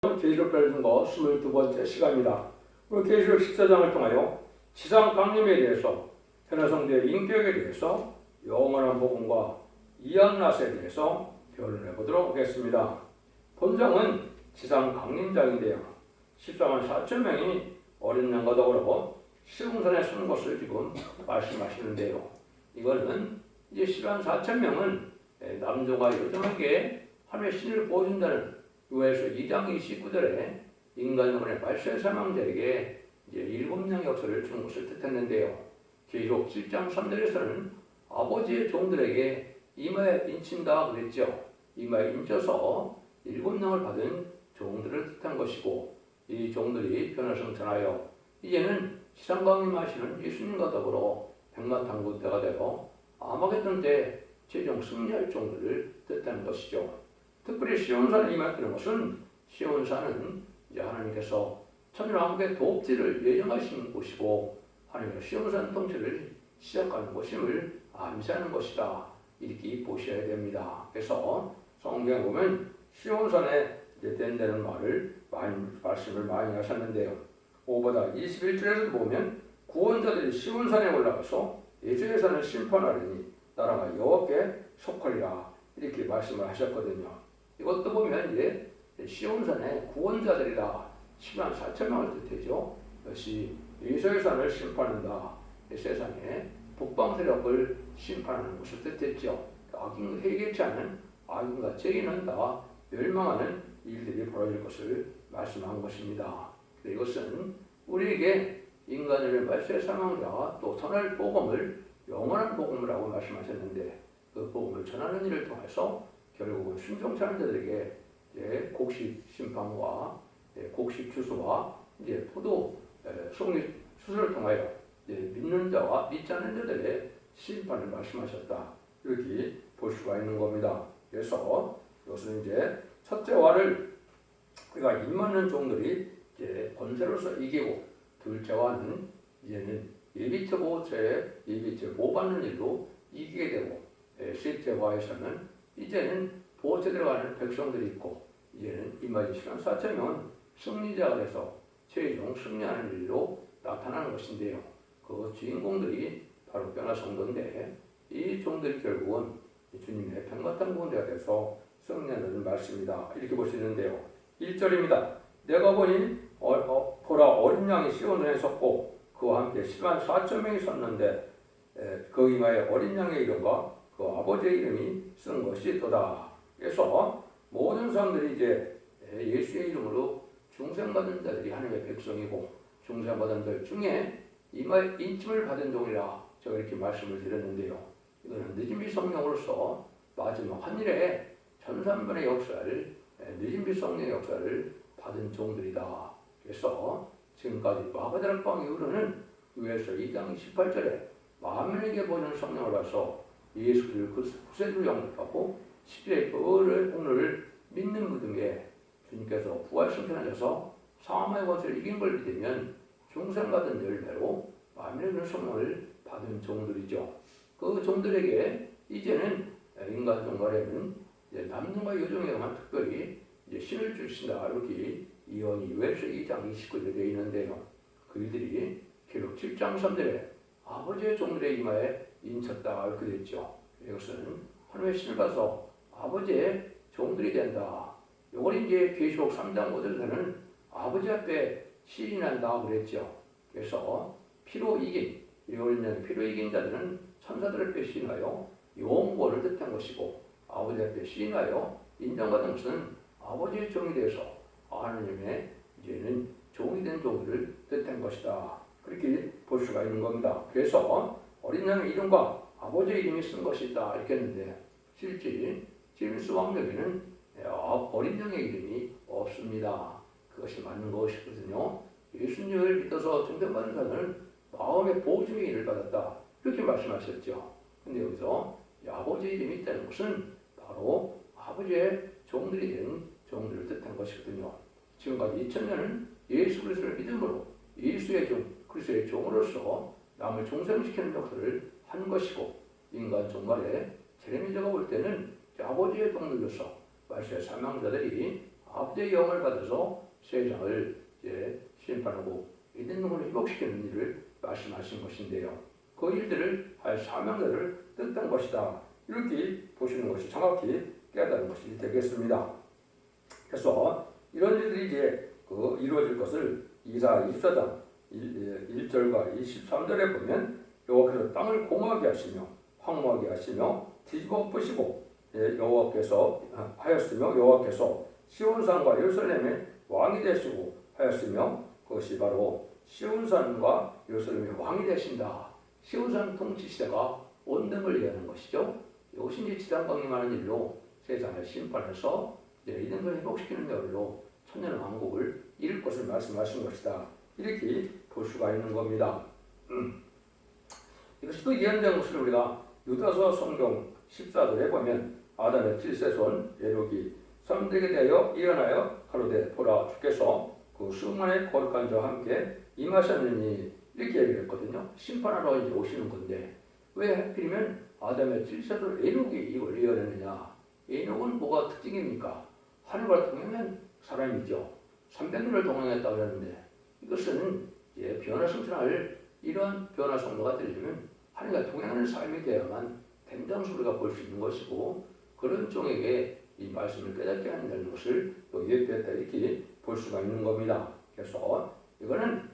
계시록 별증거 22번째 시간입니다. 오늘 계시록 14장을 통하여 지상 강림에 대해서, 변화성대의 인격에 대해서, 영원한 복음과 이안낫에 대해서 결론해 보도록 하겠습니다. 본장은 지상 강림장인데요. 14만 4천 명이 어린 양과 더불어 시온산에 서는 것을 지금 말씀하시는데요. 이거는 이제 14만 4천 명은 남종과 여종에게 하나님의 신을 보여준다는 요에서 2장 29절에 인간 영혼의 발세 사망자에게 이제 7명 역사를 주는 것을 뜻했는데요. 계시록 7장 3절에서는 아버지의 종들에게 이마에 인친다 그랬죠. 이마에 인쳐서 7명을 받은 종들을 뜻한 것이고, 이 종들이 변화성 전하여 이제는 지상강림하시는 예수님과 더불어 백마탄군 때가 되어 아마겟돈 때 최종 승리할 종들을 뜻하는 것이죠. 특별히 시온산에 임했다는 것은, 시온산은 이제 하나님께서 천일왕국의 도읍지를 예정하신 곳이고 하나님의 시온산 통치를 시작하는 곳임을 암시하는 것이다, 이렇게 보셔야 됩니다. 그래서 성경에 보면 시온산에 된다는 말씀을 많이 하셨는데요. 5보다 21절에서도 보면 구원자들이 시온산에 올라가서 예수의 산을 심판하려니 나라가 여호와께 속하리라, 이렇게 말씀을 하셨거든요. 이것도 보면 이제 시온산의 구원자들이라 10만 4천 명을 뜻하죠. 역시 예수의 산을 심판한다, 세상에 북방 세력을 심판하는 것을 뜻했죠. 악인과 회개치 않은 악인과 죄인은 다 멸망하는 일들이 벌어질 것을 말씀한 것입니다. 이것은 우리에게 인간을 발세 사망자와 또 선할 복음을, 영원한 복음이라고 말씀하셨는데, 그 복음을 전하는 일을 통해서 결국은 순종치 않은 자들에게 이제 곡식 심판과 곡식 추수와 이제 포도 송이 수술을 통하여 믿는 자와 믿지 않는 자들의 심판을 말씀하셨다, 이렇게 볼 수가 있는 겁니다. 그래서 이것은 이제 첫째 화를 우리가 입맞는 종들이 이제 권세로서 이기고, 둘째와는 이제는 예비처 보호처에 예비처 보호받는 일로 이기게 되고, 셋째 화에서는 이제는 보호처에 들어가는 백성들이 있고, 이제는 이마지 시간 4천 명은 승리자가 돼서 최종 승리하는 일로 나타나는 것인데요. 그 주인공들이 바로 변화성도인데, 이 종들이 결국은 주님의 백마탄군대가 돼서 승리하는 말씀이다, 이렇게 볼 수 있는데요. 1절입니다. 내가 보니 보라, 어린 양이 시온산에 섰고 그와 함께 10만 4천 명이 섰는데 그 이마에 어린 양의 이름과 그 아버지의 이름이 쓴 것이 있도다. 그래서 모든 사람들이 이제 예수의 이름으로 중생받은 자들이 하나님의 백성이고, 중생받은 자 중에 이마에 인침을 받은 종이라 제가 이렇게 말씀을 드렸는데요. 이거는 늦은비 성령으로서 마지막 한일에 1300번의 역사를, 늦은비 성령의 역사를 받은 종들이다. 그래서 지금까지 마가다락방 이후로는 요에서 2장 18절에 만민에게 보이는 성령을 봐서 예수 그리스도를 구세주로 영접하고 십자가의 오늘을 믿는 무등에 주님께서 부활승천하셔서 사망의 권세를 이긴 걸 믿으면 중생받은 열매로 만민의 성령을 받은 종들이죠. 그 종들에게 이제는 인간 종말에는 남녀와 여종에게만 특별히 이제 신을 주신다, 이렇게 이언이 요에서 2장 29절에 되어 있는데요. 그들이 기록 7장 3절에 아버지의 종들의 이마에 인쳤다, 이렇게 되었죠. 이것은 하나님의 신을 받아서 아버지의 종들이 된다. 이걸 이제 계시록 3장 5절에서는 아버지 앞에 시인한다 그랬죠. 그래서 피로 이긴, 피로 이긴 자들은 천사들 앞에 시인하여 영원을 뜻한 것이고, 아버지 앞에 시인하여 인정받은 것은 아버지의 종이 되어서 하나님의 이제는 종이 된 종들을 뜻한 것이다, 그렇게 볼 수가 있는 겁니다. 그래서 어린 양의 이름과 아버지의 이름이 쓴 것이다, 이렇게 했는데, 실제 제임스 왕력에는 어린 양의 이름이 없습니다. 그것이 맞는 것이거든요. 예수님을 믿어서 중생받은 자는 마음의 보증의 일을 받았다, 이렇게 말씀하셨죠. 근데 여기서 아버지의 이름이 있다는 것은 바로 아버지의 종들이 된 종들을 뜻한 것이거든요. 지금까지 2000년은 예수 그리스도를 믿음으로 예수의 종, 그리스도의 종으로서 남을 종생시키는 역할을 한 것이고, 인간 종말에 제레미야가 볼 때는 아버지의 종들로서 말세의 사망자들이 아버지의 영을 받아서 세상을 심판하고 이런 걸 회복시키는 일을 말씀하신 것인데요. 그 일들을 할 사명들을 뜻한 것이다. 이렇게 보시는 것이 정확히 깨달은 것이 되겠습니다. 그래서 이런 일들이 이루어질 것을 이사 24장 1절과 23절에 보면 여호와께서 땅을 공허하게 하시며 황무하게 하시며 뒤집어 엎으시고 여호와께서 하였으며 여호와께서 시온산과 예루살렘의 왕이 되시고 하였으며 그것이 바로 시온산과 예루살렘의 왕이 되신다. 시온산 통치 시대가 온등을 얘기하는 것이죠. 이것이 이제 지상강림하는 일로 세상을 심판해서 이런 걸 회복시키는 일로 천년 왕국을 이룰 것을 말씀하신 것이다. 이렇게 볼 수가 있는 겁니다. 이것이 또 예언된 것을 우리가 유다서 성경 14절에 보면 아담의 7세손 에녹이 사람들에게 대하여 예언하여 가로되 보라 주께서 그 수만의 거룩한 자와 함께 임하셨느니 이렇게 얘기를 했거든요. 심판하러 이제 오시는 건데 왜 하필이면 아담의 7세손 에녹이 이걸 예언했느냐. 에녹은 뭐가 특징입니까? 하늘과 동행한 사람이죠. 300년을 동행했다고 하는데 이것은 변화성찰할 이런 변화성도가 되려면 하늘과 동행하는 삶이 되어야만 된다는 소리가 볼 수 있는 것이고 그런 종에게 이 말씀을 깨닫게 한다는 것을 또 예표했다 이렇게 볼 수가 있는 겁니다. 그래서 이거는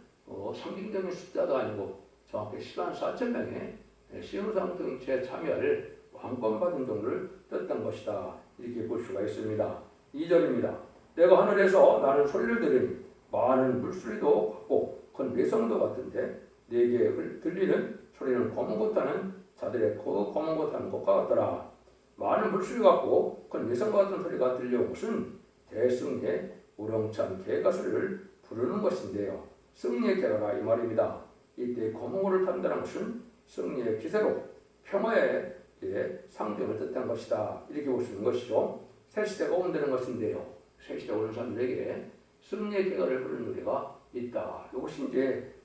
상징적인 숫자도 아니고 정확히 10만 4천 명의 시온산 통치에 참여할 왕권 받은 종을 뜻한 것이다. 이렇게 볼 수가 있습니다. 2절입니다. 내가 하늘에서 나는 소리를 들으니 많은 물소리도 같고 큰 외성도 같은데 내게 들리는 소리는 검은 것하는 자들의 그 검은 것하는 것과 같더라. 많은 물소리 같고 큰 외성 같은 소리가 들려온 것은 대승리의 우렁찬 개가 소리를 부르는 것인데요. 승리의 개가라 이 말입니다. 이때 검은 것을 탄다는 것은 승리의 기세로 평화의 상징을 뜻한 것이다. 이렇게 볼 수 있는 것이죠. 새 시대가 온다는 것인데요. 새 시대 오는 사람들에게 승리의 개가를 부르는 노래가 있다. 이것이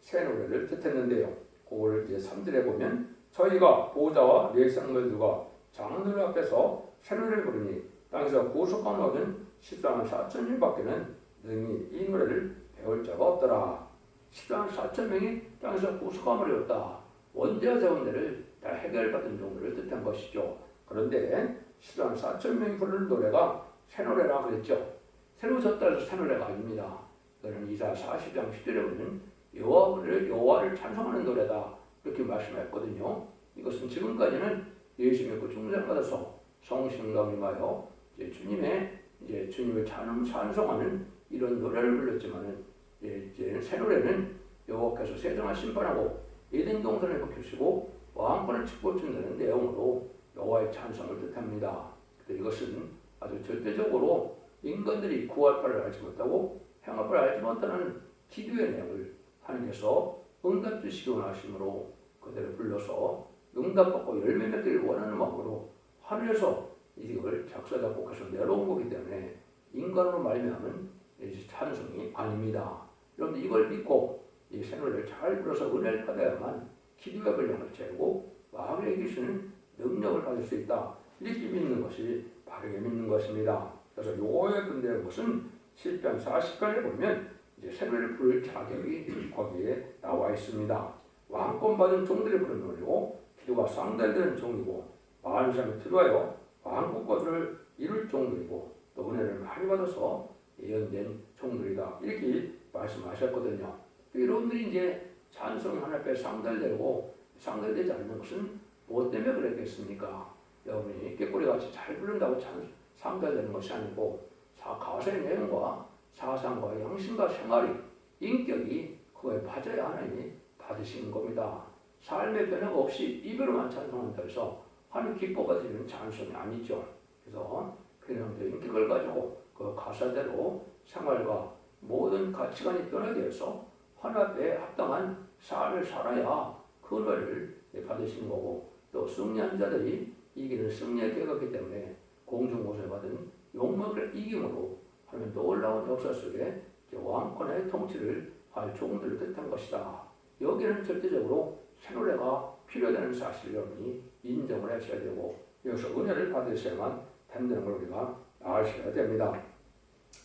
새 노래를 뜻했는데요. 그걸 3절에 보면 저희가 보호자와 네 생물들과 장들 앞에서 새 노래를 부르니 땅에서 구속함을 얻은 14만 4천 명밖에는 능히 이 노래를 배울 자가 없더라. 14만 4천 명이 땅에서 구속함을 얻었다. 원죄와 자원들을 다 해결받은 종들을 뜻한 것이죠. 그런데 14만 4천 명이 부르는 노래가 새 노래라 그랬죠. 새로 졌다 해서 새 노래가 아닙니다. 이거는 이사 40장 10절에 보면 여호와를 찬송하는 노래다 이렇게 말씀했거든요. 이것은 지금까지는 예수 믿고 중생받아서 성신감을 임하여 주님을 찬송하는 이런 노래를 불렀지만은 이제 새 노래는 여호와께서 세상을 심판하고 에덴 동산을 회복하시고 왕권을 축복준다는 내용으로 여호와의 찬송을 뜻합니다. 이것은 아주 절대적으로 인간들이 구할 바를 알지 못하고 행할 바를 알지 못하는 기도의 내용을 하나님께서 응답 주시기 원하심으로 그대로 불러서 응답받고 열매 맺기를 원하는 마음으로 하늘에서 이걸 작사 작곡해서 내려온 거기 때문에 인간으로 말미암은 찬송이 아닙니다. 여러분들 이걸 믿고 이 새노래를 잘 불러서 은혜를 받아야만 기도의 분량을 채우고 마음에 이기시는 능력을 받을 수 있다. 이렇게 믿는 것이 바르게 믿는 것입니다. 그래서 요거에 근대한 것은 시편 40편에 보면 새노래를 부를 자격이 거기에 나와 있습니다. 왕권 받은 종들이 부르는 노래고 기도가 상달되는 종이고 많은 사람이 들어와요 왕국거들을 이룰 종들이고 또 은혜를 많이 받아서 예언된 종들이다. 이렇게 말씀하셨거든요. 여러분들이 찬송 하나 앞에 상달되고 상달되지 않는 것은 무엇 때문에 그랬겠습니까? 여러분이 꾀꼬리같이 잘 부른다고 상달되는 것이 아니고 가사의 내용과 사상과 양심과 생활이 인격이 그거에 맞아야 하나님이 받으시는 겁니다. 삶의 변화가 없이 입으로만 찬송한다 해서 하나님 기뻐가 되는 찬송이 아니죠. 그래서 그런 인격을 가지고 그 가사대로 생활과 모든 가치관이 변화되어서 하나님 앞에 합당한 삶을 살아야 그 은혜를 받으시는 거고 또 승리한 자들이 이기는 승리의 계획이기 때문에 공중모세 받은 욕망을 이김으로 하나님 놀라운 역사 속에 왕권의 통치를 할 종들을 뜻한 것이다. 여기는 절대적으로 새 노래가 필요하다는 사실을 여러분이 인정을 하셔야 되고 여기서 은혜를 받으셔야만 된다는 걸 우리가 아셔야 됩니다.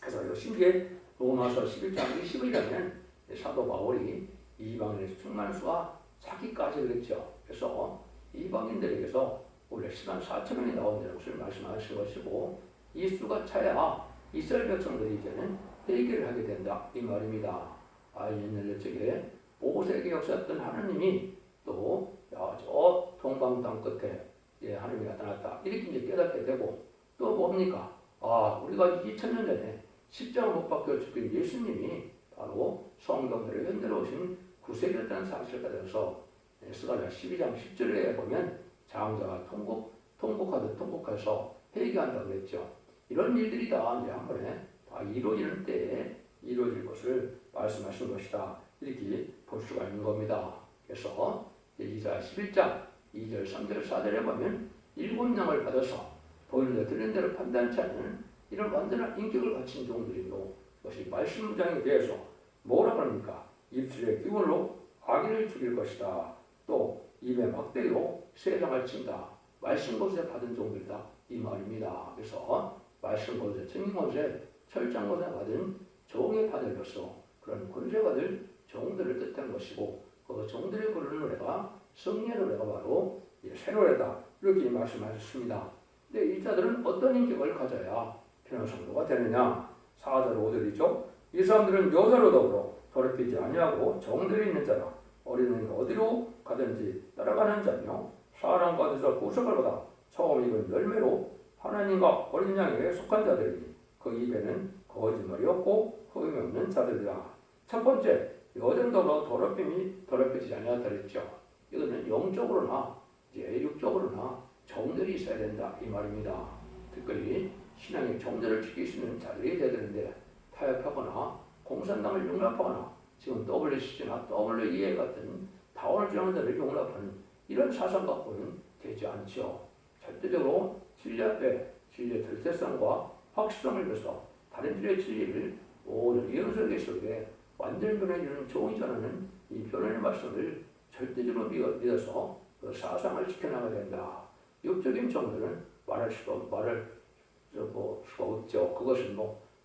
그래서 신기에 로마서 11장 20이라면 사도 바울이 이방인의 충만수가 자기까지 그랬죠. 그래서 이방인들에게서 원래 10만 4천 명이 나온다는 것을 말씀하신 것이고 이 수가 차야 이스라엘 백성들이 이제는 회개를 하게 된다 이 말입니다. 옛날 옛적에 모세에게 역사했던 하나님이 또 저 동방 땅 끝에 하나님이 나타났다 이렇게 이제 깨닫게 되고 또 뭡니까? 우리가 2000년 전에 십자가 못 박혀 죽인 예수님이 바로 성경대로 현대로 오신 구세주였다는 사실을 가져서 스가랴 12장 10절에 보면 장자가 통곡하듯 통곡해서 회개한다고 그랬죠. 이런 일들이 다 이제 한 번에 다 이루어지는 때에 이루어질 것을 말씀하신 것이다. 이렇게 볼 수가 있는 겁니다. 그래서 이사야 11장 2절, 3절, 4절에 보면 7명을 받아서 보이는 대 들리는 대로 판단치 않는 이런 완전한 인격을 갖춘 종들이고 그것이 말씀무장에 대해서 뭐라고 합니까? 입술의 기운으로 악인을 죽일 것이다. 또 입에 막대기로 세상을 친다. 말씀 것에 받은 종들이다. 이 말입니다. 그래서 말씀 것에 증인 것에 철장 것에 받은 종의 파들로서 그런 권세가 될 종들을 뜻한 것이고 그 종들의 부르는 노래가 성령의 노래가 바로 새 노래다. 이렇게 말씀하셨습니다. 근데 이 자들은 어떤 인격을 가져야 편한 성도가 되느냐? 4절 5절이죠. 이 사람들은 여자로 더불어 더럽히지 아니하고 정들이 있는 자라 어린이가 어디로 가든지 따라가는 자며 사랑과 뜻을 구속을 받아 처음 입은 열매로 하나님과 어린 양에게 속한 자들이니 그 입에는 거짓말이 없고 흠이 없는 자들이다. 첫 번째, 여자로 더불어 더럽히지 아니하다 그랬죠. 이거는 영적으로나 육적으로나 정들이 있어야 된다 이 말입니다. 특별히 신앙의 정들을 지킬 수 있는 자들이 되야 되는데 타협하거나 공산당을 용납하거나 지금 WCC나 WEA 같은 다원을 주장하는 자를 용납하는 이런 사상 갖고는 되지 않죠. 절대적으로 진리 앞에 진리의 절대성과 확실성을 위해서 다른 진리의 진리를 모든 예언설계 속에 완전 변화해주는 종이 전하는 이 변화의 말씀을 절대적으로 믿어서 그 사상을 지켜나가야 된다. 육적인 종들은 말할 수가 없죠. 그것은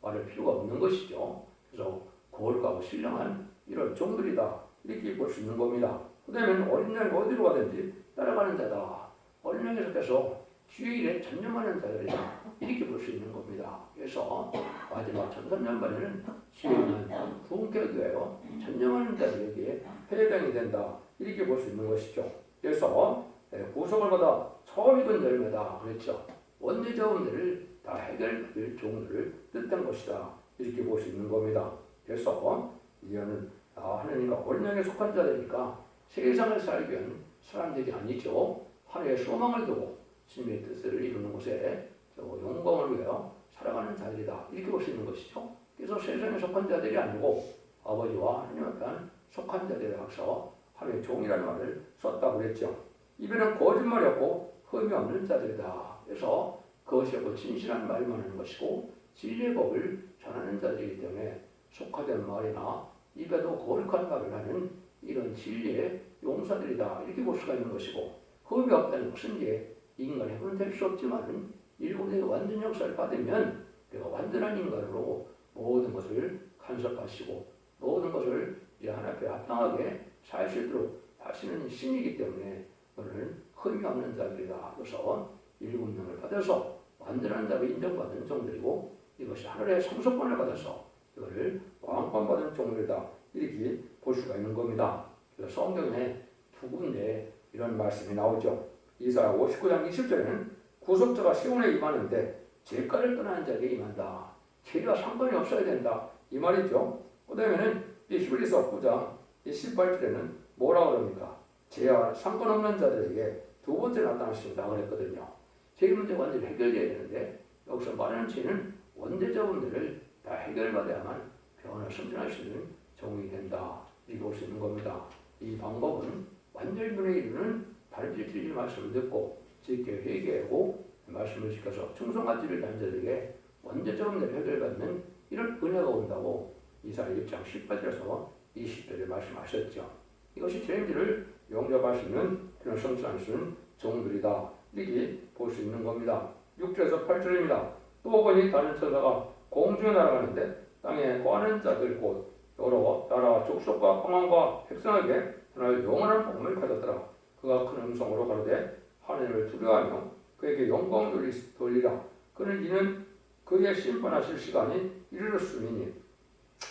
말할 필요가 없는 것이죠. 그래서 거룩하고 신령한 이런 종들이다. 이렇게 볼 수 있는 겁니다. 그 다음에 어린 양이 어디로 가든지 따라가는 자다. 어린 양에 속해서 주의 일에 전념하는 자들이다. 이렇게 볼 수 있는 겁니다. 그래서 마지막 1300년반에는 주의 일은 부흥케 위하여 전념하는 자들에게 해당이 된다. 이렇게 볼 수 있는 것이죠. 그래서 구속을 받아 처음 입은 열매다. 그랬죠. 원죄자원들을 다 해결받을 종들을 뜻한 것이다. 이렇게 볼 수 있는 겁니다. 그래서 이거는 하나님과 어린 양에 속한 자들이니까 세상을 살기 위한 사람들이 아니죠. 하나님의 소망을 두고 주님의 뜻을 이루는 곳에 영광을 위하여 살아가는 자들이다. 이렇게 볼 수 있는 것이죠. 그래서 세상에 속한 자들이 아니고 아버지와 하나님 앞에 속한 자들이라서 하나님의 종이라는 말을 썼다고 그랬죠. 입에는 거짓말이 없고 흠이 없는 자들이다. 그래서 그것이 없고 진실한 말만 하는 것이고 진리의 법을 전하는 자들이기 때문에 속화된 말이나 입에도 거룩한 말을 하는 이런 진리의 용사들이다. 이렇게 볼 수가 있는 것이고 흠이 없다는 것은 이제 인간의 흠은 될 수 없지만 일곱의 완전 역사를 받으면 내가 완전한 인간으로 모든 것을 간섭하시고 모든 것을 이제 하나님 앞에 합당하게 살 수 있도록 하시는 신이기 때문에 너는 흠이 없는 자들이다. 그래서 일곱 명을 받아서 완전한 자로 인정받은 종들이고 이것이 하늘의 상속권을 받아서 이거를 왕권 받은 종들이다. 이렇게 볼 수가 있는 겁니다. 그래서 성경에 두 군데 이런 말씀이 나오죠. 이사야 59장 20절에는 구속자가 시온에 임하는데 죄가를 떠나는 자에게 임한다. 죄와 상관이 없어야 된다. 이 말이죠. 그 다음에는 히브리서 9장 18절에는 뭐라고 그럽니까? 죄와 상관없는 자들에게 두 번째 나타나신다 그랬거든요. 죄 문제 완전히 해결돼야 되는데 여기서 말하는 죄는 원죄자분들을 다 해결받아야만 변화 성장할 수 있는 종이 된다. 이렇게 볼 수 있는 겁니다. 이 방법은 완전변에 이르는 다른 질질 말씀을 듣고 지켜 회개하고 말씀을 지켜서 충성한 일을 한 자들에게 원죄자분들을 해결받는 이런 은혜가 온다고 이사야 1장 18절에서 20절에 말씀하셨죠. 이것이 죄인들을 용납할 수 있는 그런 성장할 수 있는 종들이다. 이렇게 볼 수 있는 겁니다. 6절에서 8절입니다. 또 보니 다른 천사가 공중에 날아가는데 땅에 거하는 자들 곧 여러 나라와 족속과 방언과 백성에게 그날 영원한 복음을 가졌더라. 그가 큰 음성으로 가로되 하나님을 두려워하며 그에게 영광 돌리라. 그는 이는 그의 심판하실 시간이 이르렀으니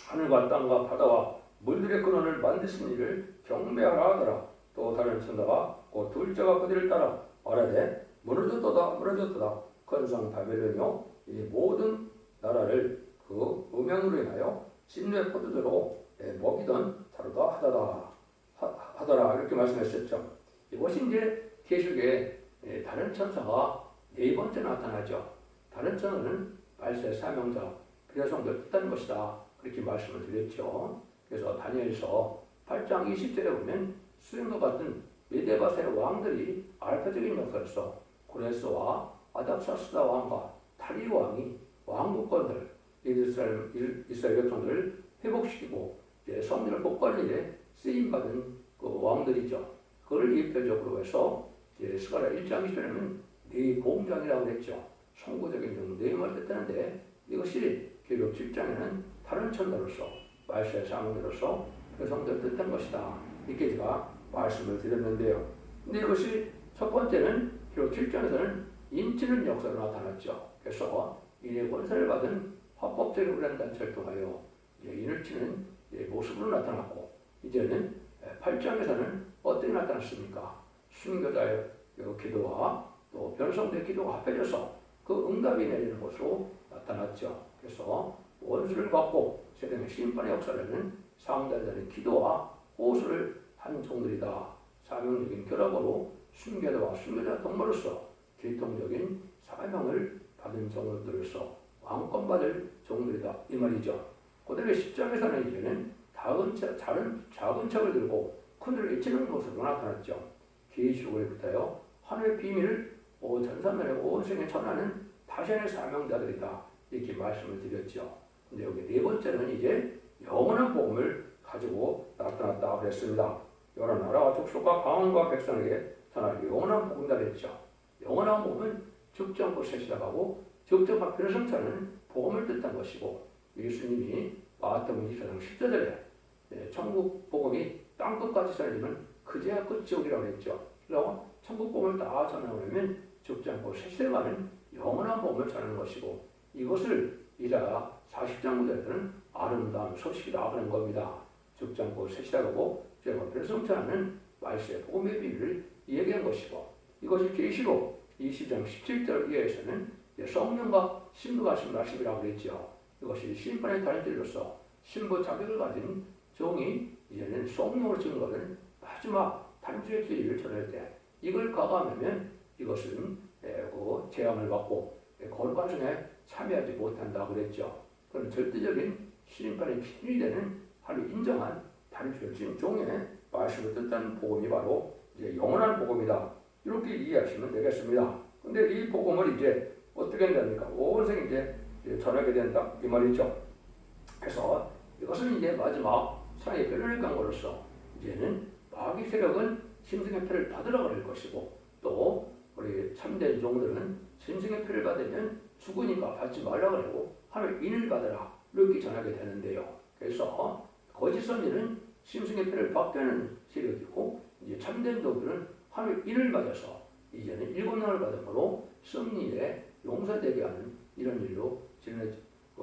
하늘과 땅과 바다와 물들의 근원을 만드신 이를 경배하라 하더라. 또 다른 천사가 곧 둘째가 그들을 따라 말하되 무너졌도다 무너졌도다. 건성 바벨론이요 이 모든 나라를 그 음행으로 인하여 진노의 포도주로 먹이던 자로다 하더라 이렇게 말씀하셨죠. 이것이 이제 계시록에 다른 천사가 네 번째 나타나죠. 다른 천사는 말세의 사명자 그레성들 뜻하는 것이다 그렇게 말씀을 드렸죠. 그래서 다니엘서 8장 20절에 보면 수령과 같은 메데바사의 왕들이 알파적인 역사로서 고레스와 아닥사스다 왕과 다리 왕이 왕국권들 이스라엘 백성들을 회복시키고 성전을 복구하는 일에 쓰임받은 그 왕들이죠. 그걸 예표적으로 해서 스가랴 1장 2절에는 네 공장이라고 했죠. 성구적인 내용을 뜻하는데 이것이 계시록 7장에는 다른 천사로서 말세의 사명자로서 그 성전을 뜻한 것이다. 이렇게 제가 말씀을 드렸는데요. 근데 이것이 첫 번째는 계시록 7장에서는 인치는 역사로 나타났죠. 그래서 인의 권세를 받은 합법적인 훈련 단체를 통하여 인을 치는 모습으로 나타났고 이제는 8장에서는 어떻게 나타났습니까? 순교자의 기도와 또 변성된 기도가 합해져서 그 응답이 내리는 것으로 나타났죠. 그래서 원수를 받고 세상의 심판의 역사라는 상달되는 기도와 호소를 한 종들이다. 사명적인 결합으로 순교자와 순교자 동무로서 계통적인 사명을 받은 종들로서 왕권받을 종들이다 이 말이죠. 그 다음에 10장에서는 이제는 작은 척을 들고 큰일을 외치는 모습으로 나타났죠. 계시록으로부터요 하늘의 비밀을 온 전산면에 온 세계에 전하는 다시의 사명자들이다 이렇게 말씀을 드렸죠. 근데 여기 네 번째는 이제 영원한 복음을 가지고 나타났다 그랬습니다. 여러 나라와 족속과 방언과 백성에게 전할 영원한 복음이다 그랬죠. 영원한 복음은 적정부 셋이라고 적정과 변성차는 복음을 뜻한 것이고 예수님이 마태복음 24장 10절에 천국 복음이 땅끝까지 전해지면 그제야 끝이 오리라고 했죠. 그래서 천국 복음을 다 전하려면 적지 않고 셋에만은 영원한 복음을 전하는 것이고 이것을 이자야 40장 9절에서는 아름다운 소식이라 하는 겁니다. 적지 않고 셋이라고 제가 변성차는 말세의 복음의 비밀을 얘기한 것이고 이것이 계시록 20장 17절 이하에서는 성령과 신부가 말씀이라고 그랬죠. 이것이 심판의 달인들로서 신부 자격을 가진 종이 이제는 성령으로 증거하는 마지막 단주의 진리를 전할 때 이걸 가감하면 이것은 재앙을 받고 거룩한성에 참여하지 못한다고 그랬죠. 그런 절대적인 심판의 기준이 되는 하루 인정한 단주의 종의 말씀을 듣는 복음이 바로 이제 영원한 복음이다. 이렇게 이해하시면 되겠습니다. 근데 이 복음을 이제 어떻게 됩니까? 온 세계 이제 전하게 된다 이 말이죠. 그래서 이것은 이제 마지막 사랑의 변론을 강으로서 이제는 마귀 세력은 짐승의 표를 받으라 그럴 것이고 또 우리 참된 종들은 짐승의 표를 받으면 죽으니까 받지 말라 그러고 하늘 인을 받으라 이렇게 전하게 되는데요. 그래서 거짓 선지는 짐승의 표를 받게 하는 세력이고 이제 참된 종들은 하늘 인을 받아서 이제는 일곱명을 받음으로 승리에 용서되게 하는 이런 일로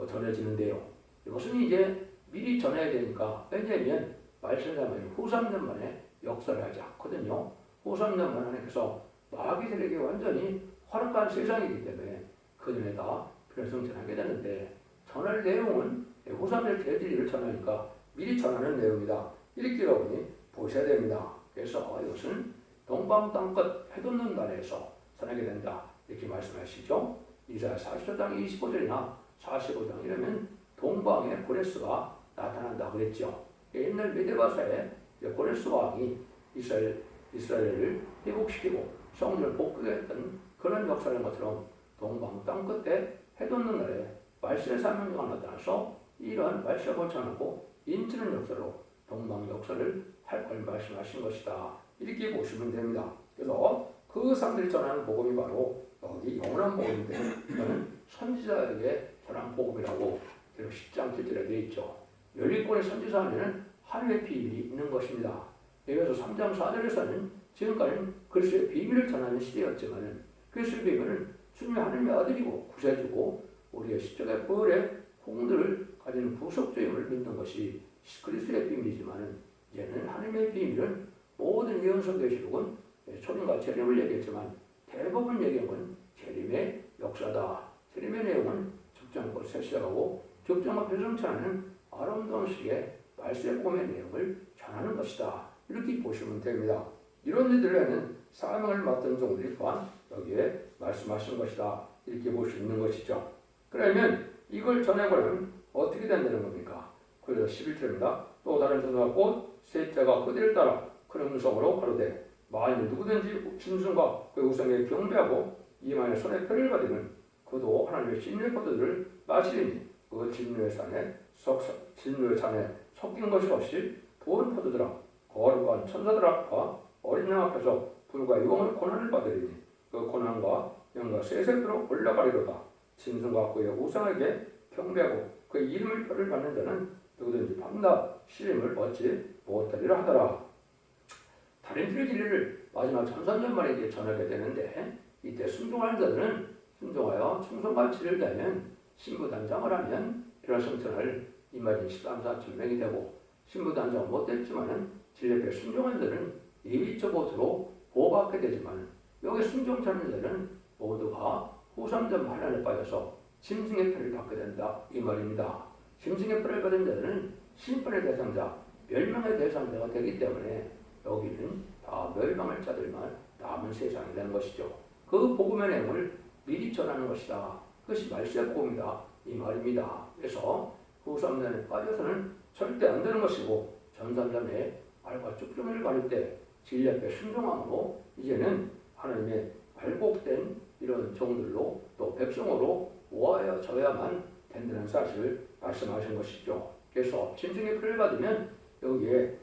전해지는데요. 이것은 이제 미리 전해야 되니까 왜냐하면 말씀하면 후 3년 만에 역사를 하지 않거든요. 후 3년 만에 하나님께서 마귀 세력이 완전히 활약한 세상이기 때문에 그전에다 변성 전하게 되는데 전할 내용은 후 3년 대지를 전하니까 미리 전하는 내용이다. 이렇게 여러분이 보셔야 됩니다. 그래서 이것은 동방 땅끝 해돋는 날에서 전하게 된다. 이렇게 말씀하시죠. 이사야 40장 25절이나 45장 이러면 동방에 고레스가 나타난다 그랬죠. 옛날 메데바사에 고레스 왕이 이스라엘을 회복시키고 성전을 복구했던 그런 역사인 것처럼 동방 땅끝에 해돋는 날에 말세의 사명자가 나타나서 이러한 말세가 걸쳐놓고 인치는 역사로 동방 역사를 할 걸 말씀하신 것이다. 이렇게 보시면 됩니다. 그래서 그 사람들이 전하는 복음이 바로 여기 영원한 복음인데 이거는 선지자에게 선한 복음이라고 10장 7절에 되어 있죠. 열리권의 선지자 안에는 하나님의 비밀이 있는 것입니다. 여기서 3장 4절에서는 지금까지는 그리스도의 비밀을 전하는 시대였지만 그리스도의 비밀은 주님의 하나님의 아들이고 구세주고 우리의 십자가의 부활의 공들을 가지는 구속주임을 믿는 것이 그리스도의 비밀이지만 이제는 하나님의 비밀은 모든 예언서의 기록은 초림과 재림을 얘기했지만 대부분 얘기한 건 재림의 역사다. 재림의 내용은 적정한 것에 시작하고 적정한 표정처럼 아름다운 식의 말세복음의 내용을 전하는 것이다. 이렇게 보시면 됩니다. 이런 일들을 하는 사명을 맡은 종들이 또한 여기에 말씀하신 것이다. 이렇게 볼 수 있는 것이죠. 그러면 이걸 전해보려면 어떻게 된다는 겁니까? 그래서 11절입니다. 또 다른 전도가 곧 셋째가 그들을 따라 큰 음성으로 가로되 만일 누구든지 짐승과 그 우상에 경배하고 이만의 손에 표를 받으면 그도 하나님의 진노의 포도들을 마시리니 그 진노의 산에 섞인 것이 없이 부은 포도들아 거룩한 천사들 앞과 어린 양 앞에서 불과 영원의 고난을 받으리니 그 고난과 영과 세세토로 올라가리로다. 짐승과 그의 우상에게 경배하고 그의 이름을 표를 받는 자는 누구든지 밤낮 시림을 얻지 못하리라 하더라. 다른 진리를 마지막 1300만에게 전하게 되는데 이때 순종하는 자들은 순종하여 충성과 지를 다하면 신부단장을 하면 별성천을 이마진 13, 4천 명이 되고 신부단장을 못했지만은 진리에 순종한 자는 예비적 옷으로 보호받게 되지만 여기 순종하는 자는 모두가 후삼전 환란에 빠져서 짐승의 표를 받게 된다 이 말입니다. 짐승의 표를 받은 자들은 심판의 대상자, 멸망의 대상자가 되기 때문에 여기는 다 멸망할 자들만 남은 세상이 되는 것이죠. 그 복음의 내용을 미리 전하는 것이다. 그것이 말세복음이다 이 말입니다. 그래서 후삼전에 빠져서는 절대 안 되는 것이고 전삼전에 알과 쭉정을 가릴 때 진리 앞에 순종함으로 이제는 하나님의 알복된 이런 종들로 또 백성으로 모아져야만 된다는 사실을 말씀하신 것이죠. 그래서 짐승의 표를 받으면 여기에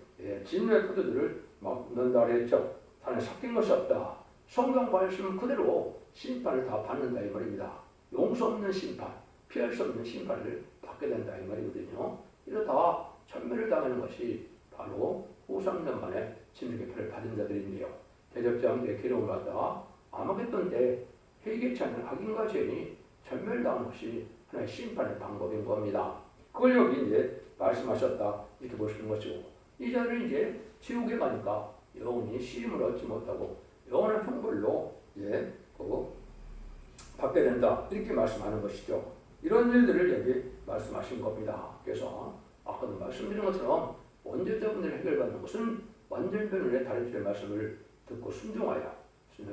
진노의 포도들을 막 넣는다 그랬죠. 산에 섞인 것이 없다. 성경 말씀 그대로 심판을 다 받는다 이 말입니다. 용서 없는 심판, 피할 수 없는 심판을 받게 된다 이 말이거든요. 이러다 천멸을 당하는 것이 바로 후삼년 만에 짐승의 표를 받은 자들인데요. 대적자한 때 기록을 갖다가 아마겟돈 때 회개치 않는 악인과 죄인이 전멸당한 것이 하나의 심판의 방법인 겁니다. 그걸 여기 이제 말씀하셨다 이렇게 보시는 것이고 이 자들은 이제 지옥에 가니까 영원히 시임을 얻지 못하고 영원한 형벌로 이제 받게 된다 이렇게 말씀하는 것이죠. 이런 일들을 여기 말씀하신 겁니다. 그래서 아까도 말씀드린 것처럼 원죄자분들을 해결받는 것은 완전 변론의 다른 줄의 말씀을 듣고 순종하여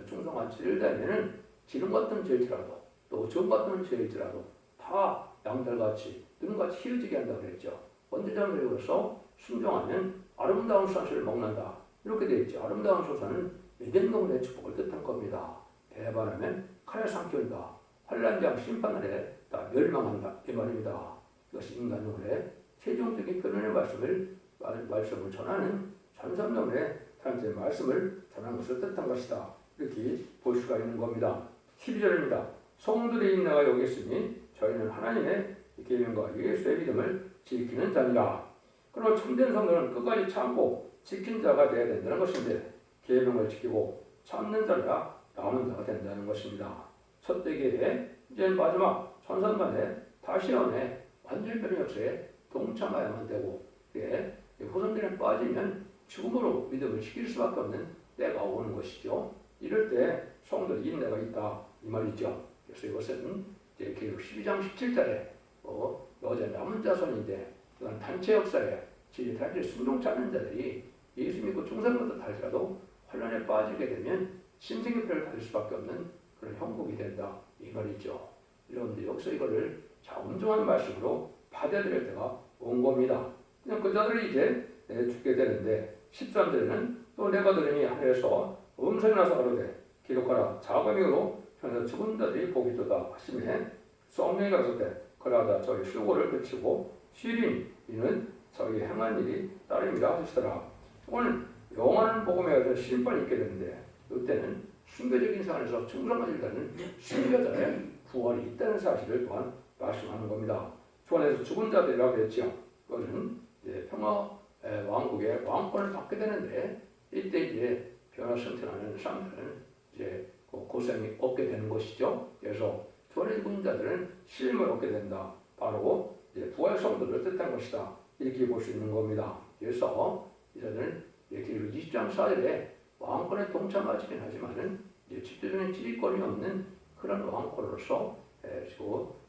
충성한 죄를 다하면은 지름 같은 죄일지라도 또 점 같은 죄일지라도 다 양털같이 눈같이 휘어지게 한다고 그랬죠. 원죄자분들로서 순종하면 아름다운 소산을 먹는다 이렇게 되어 있죠. 아름다운 소산은 에덴 동산의 축복을 뜻한 겁니다. 배반하면 칼에 삼켜온다. 환란장 심판날에 다 멸망한다 이 말입니다. 이것이 인간용의 최종적인 표현의 말씀을 전하는 전삼년의 단체 말씀을 전한 것을 뜻한 것이다. 이렇게 볼 수가 있는 겁니다. 12절입니다. 성도들의 인내가 여기 있으니 저희는 하나님의 계명과 예수의 믿음을 지키는 자니라. 그러나 참된 성도는 끝까지 참고 지킨 자가 되어야 된다는 것인데 계명을 지키고 참는 자가 남은 자가 된다는 것입니다. 첫 대계에 이제 마지막 천산만에 다시 연애 완전 변의 역사에 동참해야만 되고 후손들에 빠지면 죽음으로 믿음을 지킬 수밖에 없는 때가 오는 것이죠. 이럴 때 성도의 인내가 있다 이 말이죠. 그래서 이것은 이제 계속 12장 17절에 여자 남은 자손인데 이건 단체 역사에 단체 순종치 않는 자들이 예수 믿고 충성받다 할지라도 환란에 빠지게 되면 심생의 표를 받을 수밖에 없는 그런 형국이 된다 이 말이죠. 여러분들 여기서 이거를 온전한 말씀으로 받아들일 때가 온 겁니다. 그냥 그 자들이 이제 죽게 되는데 13절에는 또 내가 들으니 하늘에서 음성이 나서 가로되 기록하라 자금이로 현재 죽은 자들이 복이 있도다 하시매 성령이 가로되 그러하다 저희 수고를 그치고 쉬리니 이는 저희 행한 일이 따름이라 하시더라. 오늘 영원한 복음에 의해서 심판이 있게 되는데 이때는 순교적인 생활에서 충성하지 않는 순교자의 부활이 있다는 사실을 또한 말씀하는 겁니다. 주 안에서 죽은 자들이라고 했죠. 그것은 평화 왕국의 왕권을 받게 되는데 이때 이제 변화 승천하는 사람들은 이제 고생이 없게 되는 것이죠. 그래서 주 안에 죽은 자들은 쉼을 얻게 된다. 바로 부활 성도를 뜻한 것이다. 이렇게 볼 수 있는 겁니다. 그래서 이자들은 계시록 20장 4절에 왕권에 동참하지는 하지만은 직접적인 지휘권이 없는 그런 왕권으로서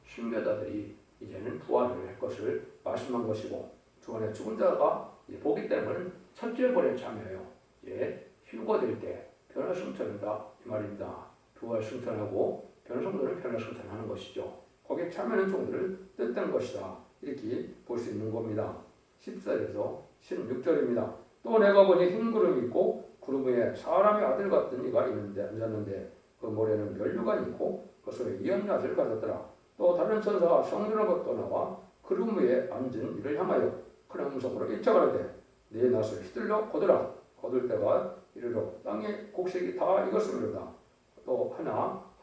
순교자들이 이제는 부활을 할 것을 말씀한 것이고, 주 안에 죽은 자가 보기 때문에 첫째 번에 참여해요. 휴거될 때 변화 승천한다 이 말입니다. 부활 승천하고 변화 성도는 변화 승천하는 것이죠. 거기에 참여하는 종들을 뜻한 것이다. 이렇게 볼 수 있는 겁니다. 14절에서 16절입니다. 또 내가 보니 흰 구름이 있고 구름 위에 사람의 아들 같은 이가 앉았는데 그 머리에는 면류관이 있고 그 손에 이언낫을 가졌더라. 또 다른 천사가 성전으로 떠나와 구름 위에 앉은 이를 향하여 큰 음성으로 일쳐가라되 네 낫을 휘둘러 거두라. 거둘 때가 이르러 땅의 곡식이 다 익었으므로다. 또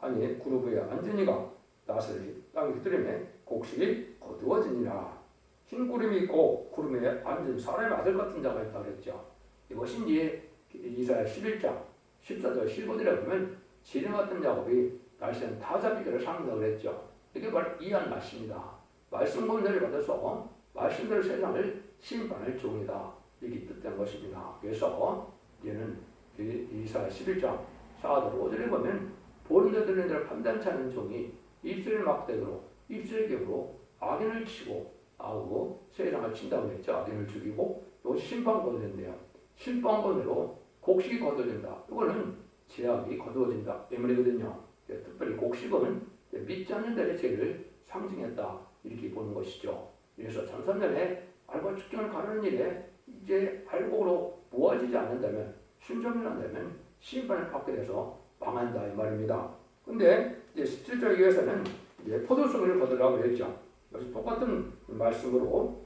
하니 구름 위에 앉은 이가 낫을 땅에 휘두르매 곡식이 거두어지니라. 흰 구름이 있고 구름 위에 앉은 사람의 아들 같은 자가 있다 그랬죠. 이것이 이제 이사야 11장 14절 15절에 보면 지름 같은 작업이 날씨는 다 잡히기를 상징하고 그랬죠. 이게 바로 이언낫입니다. 말씀 권세를 받아서 말씀대로 세상을 심판할 종이다. 이게 뜻된 것입니다. 그래서 얘는 이사야 11장 4절 5절에 보면 보는 자 들리는 자를 판단치 않는 종이 입술의 막대기로 입술의 격으로 악인을 치고 아우고 세상을 친다고 했죠. 악인을 죽이고 또 심판권세인데요. 심판권으로 곡식이 거두어진다. 이거는 제약이 거두어진다. 이 말이거든요. 특별히 곡식은 믿지 않는 자의 죄를 상징했다. 이렇게 보는 것이죠. 그래서 전선전에 알고 측정을 가르는 일에 이제 알고로 모아지지 않는다면 순종이 안되면 심판을 받게 돼서 망한다. 이 말입니다. 근데 이제 17절 이후에서는 이제 포도송이를 거두라고 했죠. 역시 똑같은 말씀으로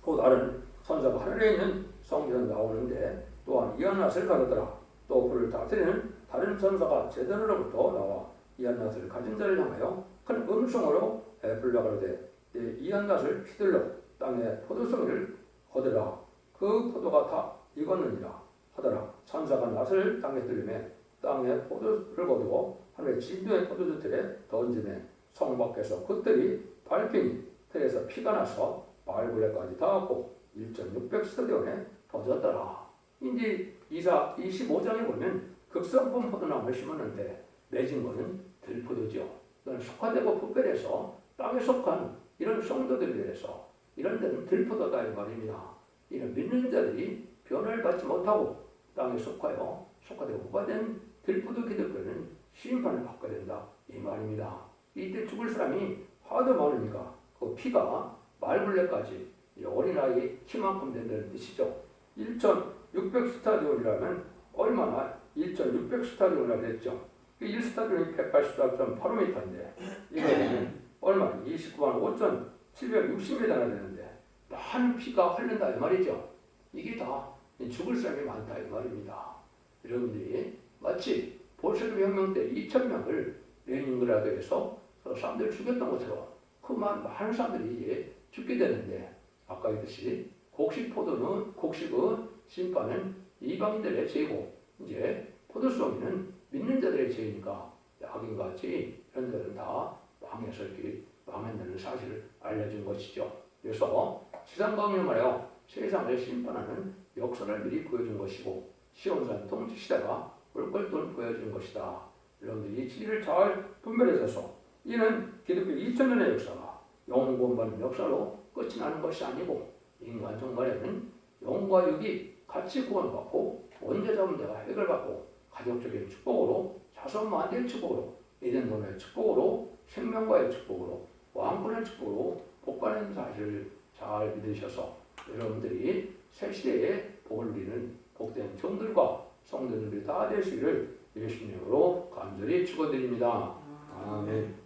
또 다른 천사가 하늘에 있는 성전에 나오는데 또한 이언낫을 가르더라. 또 불을 다스리는 다른 천사가 제단으로부터 나와 이언낫을 가진 자를 향하여 큰 음성으로 불러가르되 이언낫을 휘둘러 땅에 포도송이를 거두라. 그 포도가 다 익었느니라 하더라. 천사가 낫을 땅에 들리매 땅에 포도를 거두어 하늘의 진도의 포도주 틀에 던지매 성 밖에서 그 뜰이 밟히니 틀에서 피가 나서 말굴레까지 닿았고 1,600스타디온에 터졌더라. 이제 이사 25장에 보면 극성품 포도나무를 심었는데 맺은 것은 들포도죠. 너는 속화되고 분별해서 땅에 속한 이런 성도들에 대해서 이런 데는 들포도다 이 말입니다. 이는 믿는 자들이 변화를 받지 못하고 땅에 속화되고 부과된 들포도 기득권은 심판을 받게 된다 이 말입니다. 이때 죽을 사람이 하도 많으니까 그 피가 말굴레까지 어린아이 키만큼 된다는 뜻이죠. 1,600스타디온이라면 얼마나 1,600스타디온이라고 했죠. 1스타디온이 184.85m인데 이거는 얼마 29만 5,760m나 되는데 많은 피가 흐른다 이 말이죠. 이게 다 죽을 사람이 많다 이 말입니다. 여러분들이 마치 볼셰비크 혁명 때 2,000명을 레닌그라드에서 사람들을 죽였던 것처럼 그 많은 사람들이 이제 죽게 되는데 아까 했듯이 곡식은 심판은 이방인들의 죄고 이제 포도송이는 믿는 자들의 죄니까 악인같이 이런 자들은 다 망해서 이렇게 망한다는 사실을 알려준 것이죠. 그래서 지상강령 말이요 세상을 심판하는 역사를 미리 보여준 것이고 시온산 통치 시대가 올 것을 보여준 것이다. 여러분들이 이 진리를 잘 분별해서 이는 기독교 2000년의 역사가 영원 구원받는 역사로 끝이 나는 것이 아니고 인간 종말에는 영과 육이 같이 구원받고 원죄자 문제가 해결받고 가족적인 축복으로 자손 만대의 축복으로 에덴 동의 축복으로 생명과의 축복으로 왕권의 축복으로 복받는 사실을 잘 믿으셔서 여러분들이 새 시대에 복을 누리는 복된 종들과 성도들이 다 되시기를 예수님으로 간절히 축원드립니다. 아멘.